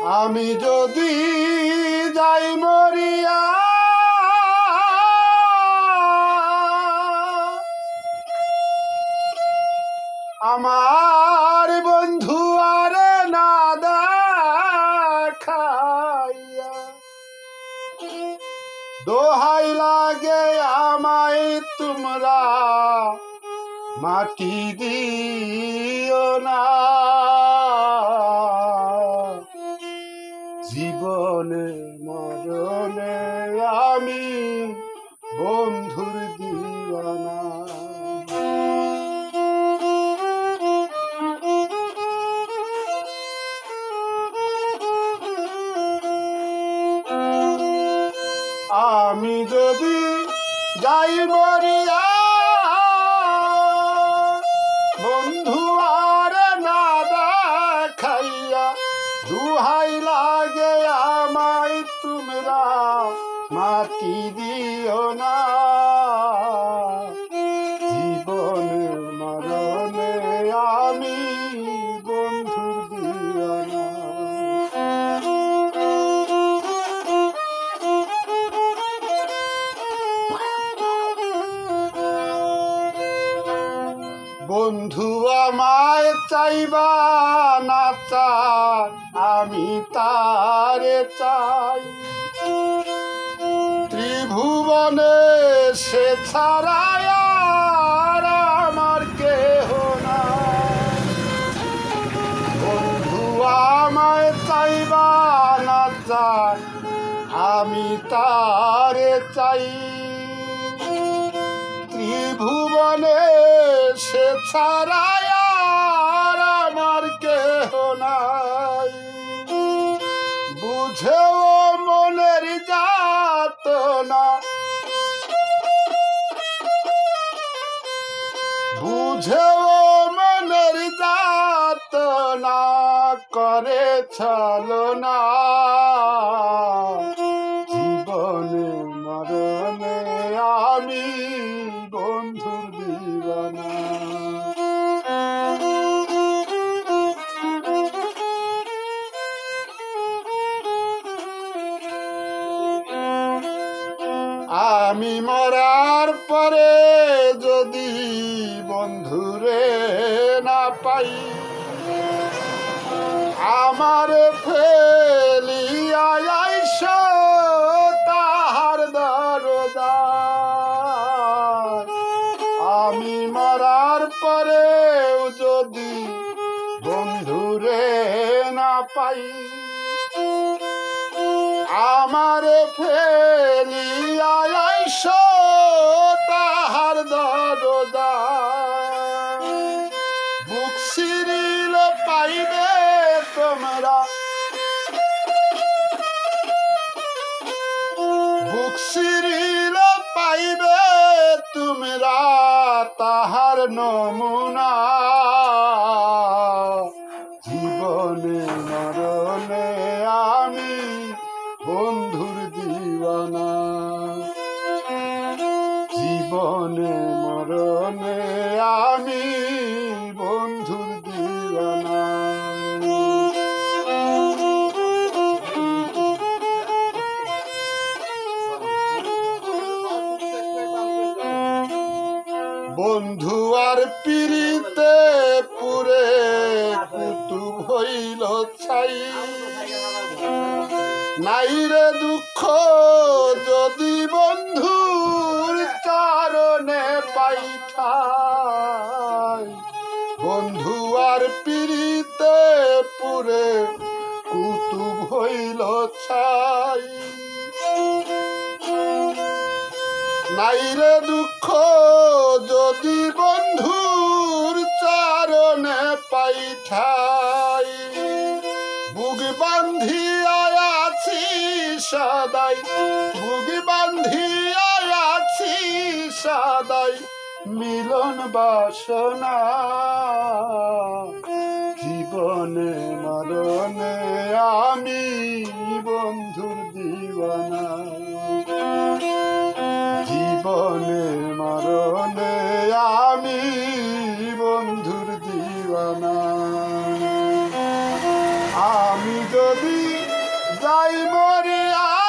আমি যদি যাই মরিয়া আমার বন্ধু আরে না দেখাইয়া দোহাই লাগে আমায় তোমরা মাটি দিও না জীবনে মরণে আমি বন্ধুর দিওয়ানা। আমি যদি যাই মরিয়া বন্ধু আর না দেখাইয়া দুহাই লাগে আমায় তোমরা মাটি দিও না জীবনে মরণে আমি বন্ধুর দিওয়ানা। বন্ধু আমায় চাইবা না চাই আমি তারে চাই ত্রিভুবনে সে ছাড়া আর আমার কেহ না। বন্ধু আমায় চাইবা না চাই আমি তারে চাই ত্রিভুবনে সে ছাড়া আর আমার কেহ নাই। বুঝেও মনের যাতনা বুঝেও মনের যাতনা করে ছলনা জীবনে মরণে আমি বন্ধুর দিওয়ানা। আমি মরার পরে যদি বন্ধুরে না পাই আমার ফেলিয়া আইস তাহার দরদার। আমি মরার পরে যদি বন্ধুরে না পাই আমার ফেলিয়া আইস তাহার দরদার। বুক সিরিল পাইবে তোমরা বুক সিরিল পাইবে তোমরা তাহার নমুনা জীবনে মরণে আমি বন্ধুর দিওয়ানা জীবনে মরণে আমি বন্ধুর দিওয়ানা। বন্ধু আর পিরিতে পুরে কুতুব হইল ছাই নাই রে দুঃখ যদি বন্ধুর চরণে পাই ঠাই। বন্ধু আর পিরিতে পুরে কুতুব হইল ছাই নাই রে দুঃখ যদি বন্ধুর চরণে পাই ঠাই। বুক বান্ধিয়া আছি সদাই বুক বান্ধিয়া আছি সদাই মিলন বাসনা জীবনে মরণে আমি বন্ধুর দিওয়ানা জীবনে মরণে আমি বন্ধুর দিওয়ানা। আমি যদি যাই মরিয়া